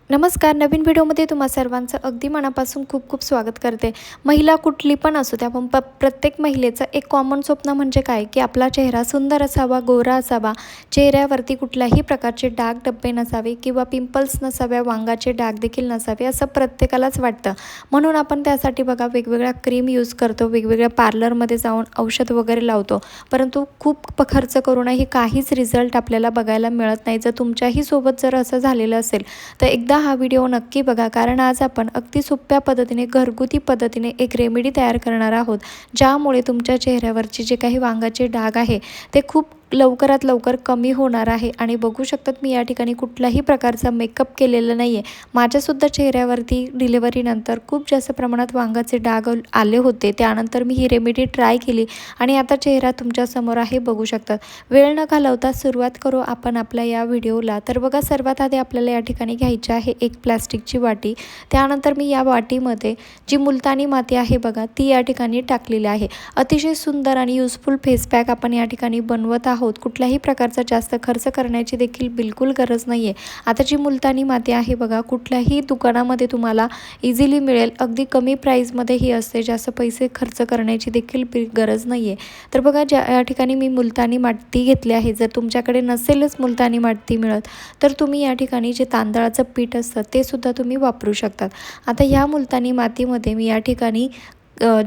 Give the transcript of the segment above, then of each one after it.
नमस्कार. नवीन व्हिडिओमध्ये तुम्हा सर्वांचं अगदी मनापासून खूप खूप स्वागत करते. महिला कुठली पण असो त्या पण प्रत्येक महिलेचं एक कॉमन स्वप्न म्हणजे काय की आपला चेहरा सुंदर असावा, गोरा असावा, चेहऱ्यावरती कुठल्याही प्रकारचे डाग धब्बे नसावे किंवा पिंपल्स नसाव्या, वांगाचे डाग देखील नसावे असं प्रत्येकालाच वाटतं. म्हणून आपण त्यासाठी बघा वेगवेगळ्या क्रीम यूज करतो, वेगवेगळ्या पार्लरमध्ये जाऊन औषध वगैरे लावतो, परंतु खूप खर्च करूनही काहीच रिझल्ट आपल्याला बघायला मिळत नाही. जर तुमच्याही सोबत जर असं झालेलं असेल तर एकदा हा व्हिडिओ नक्की बघा, कारण आज आपण अगदी सोप्या पद्धतीने घरगुती पद्धतीने एक रेमेडी तयार करणार आहोत, ज्यामुळे तुमच्या चेहऱ्यावरचे जे काही वांगाचे डाग आहे ते खूप लवकरात लवकर कमी होणार आहे. आणि बघू शकतात मी या ठिकाणी कुठल्याही प्रकारचा मेकअप केलेला नाही आहे. माझ्यासुद्धा चेहऱ्यावरती डिलिव्हरीनंतर खूप जास्त प्रमाणात वांगाचे डाग आले होते. त्यानंतर मी ही रेमेडी ट्राय केली आणि आता चेहरा तुमच्यासमोर आहे, बघू शकतात. वेळ न घालवता सुरुवात करू आपण आपल्या या व्हिडिओला. तर बघा, सर्वात आधी आपल्याला या ठिकाणी घ्यायची आहे एक प्लॅस्टिकची वाटी. त्यानंतर मी या वाटीमध्ये जी मुलतानी माती आहे बघा ती या ठिकाणी टाकलेली आहे. अतिशय सुंदर आणि युजफुल फेस पॅक आपण या ठिकाणी बनवत आहोत. कुठल्याही प्रकारचा जास्त खर्च करण्याची देखील बिलकुल गरज नाही आहे. आता जी मुलतानी माती आहे बघा कुठल्याही दुकानामध्ये तुम्हाला इझिली मिळेल, अगदी कमी प्राईजमध्ये ही असते, जास्त पैसे खर्च करण्याची देखील गरज नाही आहे. तर बघा या ठिकाणी मी मुलतानी माती घेतली आहे. जर तुमच्याकडे नसेलच मुलतानी माती मिळत तर तुम्ही या ठिकाणी जे तांदळाचं पीठ असतं ते सुद्धा तुम्ही वापरू शकतात. आता ह्या मुलतानी मातीमध्ये मी या ठिकाणी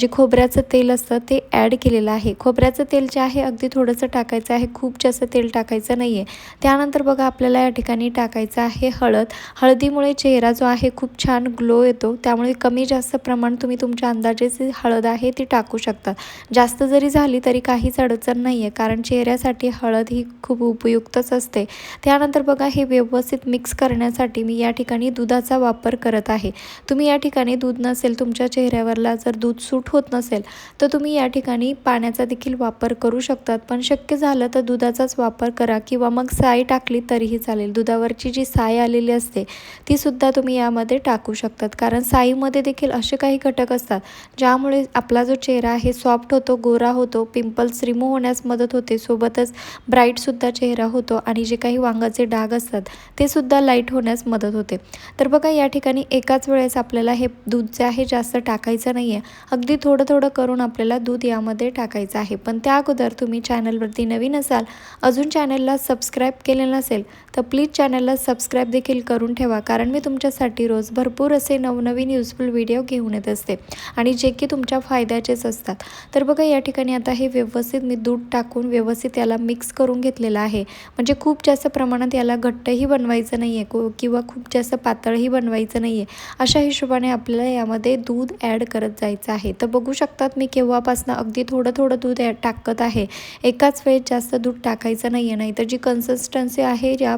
जे खोबऱ्याचं तेल असतं ते ॲड केलेलं आहे. खोबऱ्याचं तेल जे आहे अगदी थोडंसं टाकायचं आहे, खूप जास्त तेल टाकायचं नाही आहे. त्यानंतर बघा आपल्याला या ठिकाणी टाकायचं आहे हळद. हळदीमुळे चेहरा जो आहे खूप छान ग्लो येतो, त्यामुळे कमी जास्त प्रमाण तुम्ही तुमच्या अंदाजे जी हळद आहे ती टाकू शकता. जास्त जरी झाली तरी काहीच अडचण नाही आहे, कारण चेहऱ्यासाठी हळद ही खूप उपयुक्तच असते. त्यानंतर बघा हे व्यवस्थित मिक्स करण्यासाठी मी या ठिकाणी दुधाचा वापर करत आहे. तुम्ही या ठिकाणी दूध नसेल तुमच्या चेहऱ्यावरला, जर दूध सूट होत नसेल तर तुम्ही या ठिकाणी पाण्याचा देखील वापर करू शकतात, पण शक्य झालं तर दुधाचाच वापर करा किंवा मग साय टाकली तरीही चालेल. दुधावरची जी साय आलेली असते ती सुद्धा तुम्ही यामध्ये टाकू शकतात, कारण साईमध्ये देखील असे काही घटक असतात ज्यामुळे आपला जो चेहरा आहे सॉफ्ट होतो, गोरा होतो, पिंपल्स रिमूव्ह होण्यास मदत होते, सोबतच ब्राईटसुद्धा चेहरा होतो आणि जे काही वांगाचे डाग असतात ते सुद्धा लाईट होण्यास मदत होते. तर बघा या ठिकाणी एकाच वेळेस आपल्याला हे दूध जे आहे जास्त टाकायचं नाही आहे, अगदी थोडं थोडं करून आपल्याला दूध यामध्ये टाकायचं आहे. पण त्या अगोदर तुम्ही चॅनलवरती नवीन असाल, अजून चॅनलला सबस्क्राईब केले नसेल तर प्लीज चॅनलला सबस्क्राईब देखील करून ठेवा, कारण मी तुमच्यासाठी रोज भरपूर असे नवनवीन युजफुल व्हिडिओ घेऊन येत असते आणि जे की तुमच्या फायद्याचेच असतात. तर बघा या ठिकाणी आता हे व्यवस्थित मी दूध टाकून व्यवस्थित याला मिक्स करून घेतलेलं आहे. म्हणजे खूप जास्त प्रमाणात याला घट्टही बनवायचं नाही आहे किंवा खूप जास्त पातळही बनवायचं नाही आहे. अशा हिशोबाने आपल्याला यामध्ये दूध ॲड करत जायचं आहे. तर बघू शकतात मी केव्हापासून अगदी थोडं थोडं दूध टाकत आहे. एकाच वेळेस जास्त दूध टाकायचं नाही आहे, नाही तर जी कन्सिस्टन्सी आहे या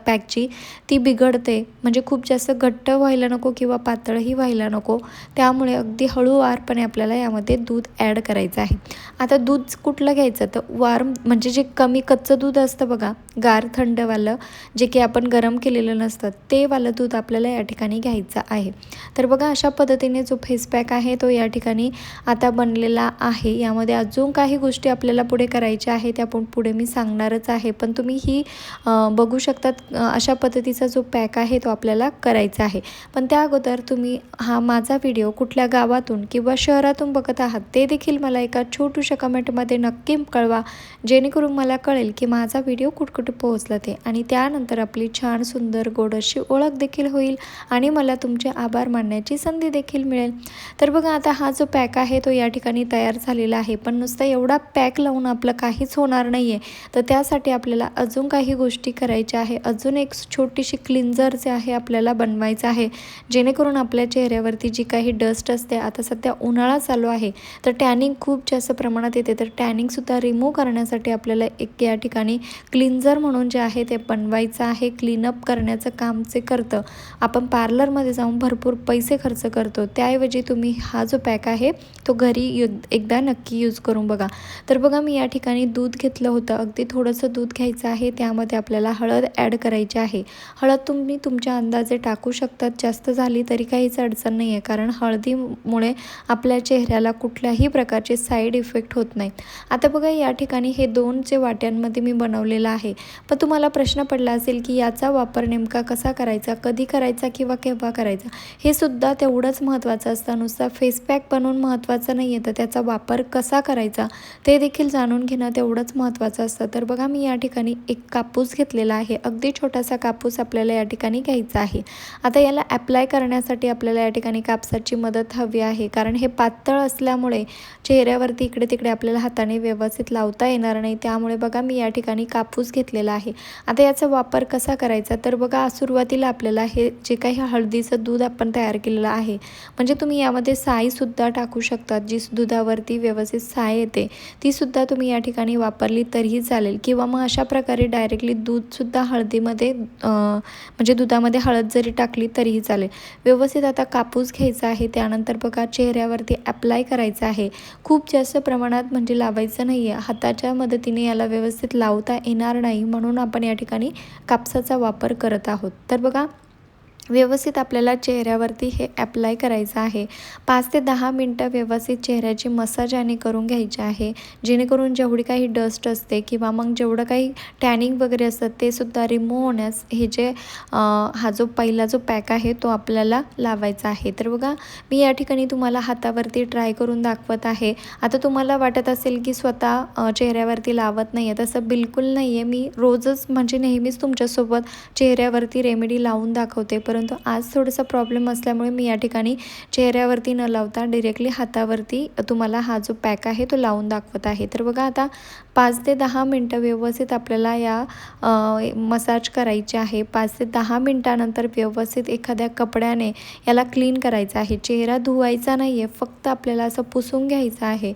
पॅकची ती बिघडते. म्हणजे खूप जास्त घट्ट व्हायला नको किंवा पातळही व्हायला नको, त्यामुळे अगदी हळूवारपणे आपल्याला यामध्ये दूध ॲड करायचं आहे. आता दूध कुठलं घ्यायचं तर वार्म, म्हणजे जे कमी कच्चं दूध असतं बघा, गार थंडवालं, जे की आपण गरम केलेलं नसतं ते वालं दूध आपल्याला या ठिकाणी घ्यायचं आहे. तर बघा अशा पद्धतीने जो फेस पॅक आहे तो या ठिकाणी आता बनलेला आहे. यामध्ये अजून काही गोष्टी आपल्याला पुढे करायच्या आहे, त्या पण पुढे मी सांगणारच आहे. पण तुम्ही ही बघू शकता अशा पद्धतीचा जो पॅक आहे तो आपल्याला करायचा आहे. पण त्या अगोदर तुम्ही हा माझा व्हिडिओ कुठल्या गावातून किंवा शहरातून बघत आहात ते देखील मला एका छोट्याशा कमेंटमध्ये नक्की कळवा, जेणेकरून मला कळेल की माझा व्हिडिओ कुठकुठे पोहोचला ते, आणि त्यानंतर आपली छान सुंदर गोड अशी ओळख देखील होईल आणि मला तुमचे आभार मानण्याची संधी देखील मिळेल. तर बघा आता हा जो पॅक आहे तो या ठिकाणी तयार झालेला आहे, पण नुसतं एवढा पॅक लावून आपलं काहीच होणार नाही आहे. तर त्यासाठी आपल्याला अजून काही गोष्टी करायच्या आहे. अजून एक छोटीशी क्लिन्झर जे आहे आपल्याला बनवायचं आहे, जेणेकरून आपल्या चेहऱ्यावरती जी काही डस्ट असते, आता सध्या उन्हाळा चालू आहे तर टॅनिंग खूप जास्त प्रमाणात येते, तर टॅनिंगसुद्धा रिमूव्ह करण्यासाठी आपल्याला एक या ठिकाणी क्लिन्झर म्हणून जे आहे ते बनवायचं आहे. क्लीनअप करण्याचं काम जे करतं, आपण पार्लरमध्ये जाऊन भरपूर पैसे खर्च करतो, त्याऐवजी तुम्ही हा जो पॅक आहे तो घरी एकदा नक्की यूज करून बघा. तर बघा मी या ठिकाणी दूध घेतलं होतं, अगदी थोडंसं दूध घ्यायचं आहे, त्यामध्ये आपल्याला हळद ॲड करायची आहे. हळद तुम्ही तुमच्या अंदाजे टाकू शकतात, जास्त झाली तरी काहीच अडचण नाही आहे, कारण हळदीमुळे आपल्या चेहऱ्याला कुठल्याही प्रकारचे साईड इफेक्ट होत नाहीत. आता बघा या ठिकाणी हे 2 जे वाट्यांमध्ये मी बनवलेलं आहे. पण तुम्हाला प्रश्न पडला असेल की याचा वापर नेमका कसा करायचा, कधी करायचा किंवा केव्हा करायचा, हे सुद्धा तेवढंच महत्त्वाचं असतं. नुसता फेस पॅक बनवून महत्त्वाचं नाही आहे, तर त्याचा वापर कसा करायचा ते देखील जाणून घेणं तेवढंच महत्त्वाचं असतं. तर बघा मी या ठिकाणी एक कापूस घेतलेला आहे. अगदी छोटासा कापूस आपल्याला या ठिकाणी घ्यायचा आहे. आता याला ॲप्लाय करण्यासाठी आपल्याला या ठिकाणी कापसाची मदत हवी आहे, कारण हे पातळ असल्यामुळे चेहऱ्यावरती इकडे तिकडे आपल्याला हाताने व्यवस्थित लावता येणार नाही. त्यामुळे बघा मी या ठिकाणी कापूस घेतलेला आहे. आता याचा वापर कसा करायचा, तर बघा सुरुवातीला आपल्याला हे जे काही हळदीचं दूध आपण तयार केलेलं आहे, म्हणजे तुम्ही यामध्ये साईसुद्धा टाकू शकतात. जी दुधावरती व्यवस्थित साय येते तीसुद्धा तुम्ही या ठिकाणी वापरली तरीही चालेल, किंवा मग अशा प्रकारे डायरेक्टली दूधसुद्धा हळदीमध्ये म्हणजे दुधामध्ये हळद जरी टाकली तरीही चालेल. व्यवस्थित आता कापूस घ्यायचा आहे. त्यानंतर बघा चेहऱ्यावरती ॲप्लाय करायचं आहे. खूप जास्त प्रमाणात म्हणजे लावायचं नाही आहे. हाताच्या मदतीने याला व्यवस्थित लावता येणार नाही, म्हणून आपण या ठिकाणी कापसाचा वापर करत आहोत. तर बघा व्यवस्थित आपल्याला चेहऱ्यावरती हे ॲप्लाय करायचं आहे. 5 ते 10 मिनटं व्यवस्थित चेहऱ्याची मसाज याने करून घ्यायची आहे, जेणेकरून जेवढी काही डस्ट असते किंवा मग जेवढं काही टॅनिंग वगैरे असतं ते सुद्धा रिमूव्ह होण्यास हे जे हा जो पहिला जो पॅक आहे तो आपल्याला लावायचा आहे. तर बघा मी या ठिकाणी तुम्हाला हातावरती ट्राय करून दाखवत आहे. आता तुम्हाला वाटत असेल की स्वतः चेहऱ्यावरती लावत नाही आहे, तसं बिलकुल नाही आहे. मी रोजच म्हणजे नेहमीच तुमच्यासोबत चेहऱ्यावरती रेमेडी लावून दाखवते, परंतु आज थोडासा प्रॉब्लेम असल्यामुळे मी या ठिकाणी चेहऱ्यावरती न लावता डिरेक्टली हातावरती तुम्हाला हा जो पॅक आहे तो लावून दाखवत आहे. तर बघा आता 5 ते 10 मिनटं व्यवस्थित आपल्याला या मसाज करायची आहे. 5 ते 10 मिनटानंतर व्यवस्थित एखाद्या कपड्याने याला क्लीन करायचं आहे. चेहरा धुवायचा नाही आहे, फक्त आपल्याला असं पुसून घ्यायचं आहे.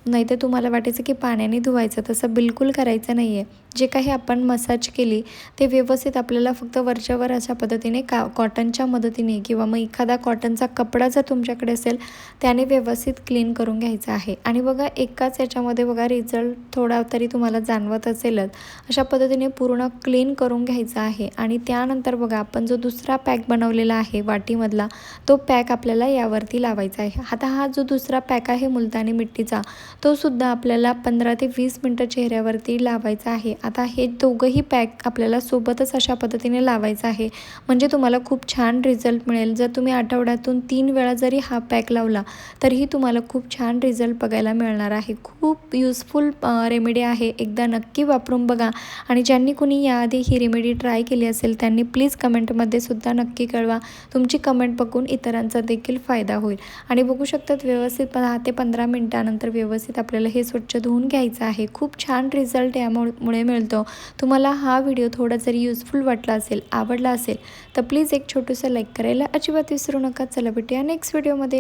नाहीतर तुम्हाला वाटायचं की पाण्याने धुवायचं, तसं बिलकुल करायचं नाही आहे. जे काही आपण मसाज केली ते व्यवस्थित आपल्याला फक्त वरच्यावर अशा पद्धतीने कॉटनच्या मदतीने किंवा मग एखादा कॉटनचा कपडा जर तुमच्याकडे असेल त्याने व्यवस्थित क्लीन करून घ्यायचं आहे. आणि बघा एकाच याच्यामध्ये बघा रिझल्ट थोडा तरी तुम्हाला जाणवत असेलच. अशा पद्धतीने पूर्ण क्लीन करून घ्यायचं आहे. आणि त्यानंतर बघा आपण जो दुसरा पॅक बनवलेला आहे वाटीमधला, तो पॅक आपल्याला यावरती लावायचा आहे. आता हा जो दुसरा पॅक आहे मुलतानी मिट्टीचा, तो सुद्धा आपल्याला 15 ते 20 मिनटं चेहऱ्यावरती लावायचा आहे. आता हे दोघंही पॅक आपल्याला सोबतच अशा पद्धतीने लावायचं आहे, म्हणजे तुम्हाला खूप छान रिझल्ट मिळेल. जर तुम्ही आठवड्यातून 3 वेळा जरी हा पॅक लावला तरीही तुम्हाला खूप छान रिझल्ट बघायला मिळणार आहे. खूप युजफुल रेमेडी आहे. एकदा नक्की वापरून बघा. आणि ज्यांनी कुणी याआधी ही रेमेडी ट्राय केली असेल त्यांनी प्लीज कमेंटमध्ये सुद्धा नक्की कळवा. तुमची कमेंट बघून इतरांचा देखील फायदा होईल. आणि बघू शकतात व्यवस्थित 10 ते 15 मिनटानंतर व्यवस्थित आपल्याला हे स्वच्छ धुवून घ्यायचं आहे. खूप छान रिझल्ट यामुळे मिळतो. तुम्हाला हा व्हिडिओ थोडा जरी युजफुल वाटला असेल, आवडला असेल, तर प्लीज एक छोटंसं लाईक करायला अजिबात विसरू नका. चला भेटूया नेक्स्ट व्हिडिओमध्ये.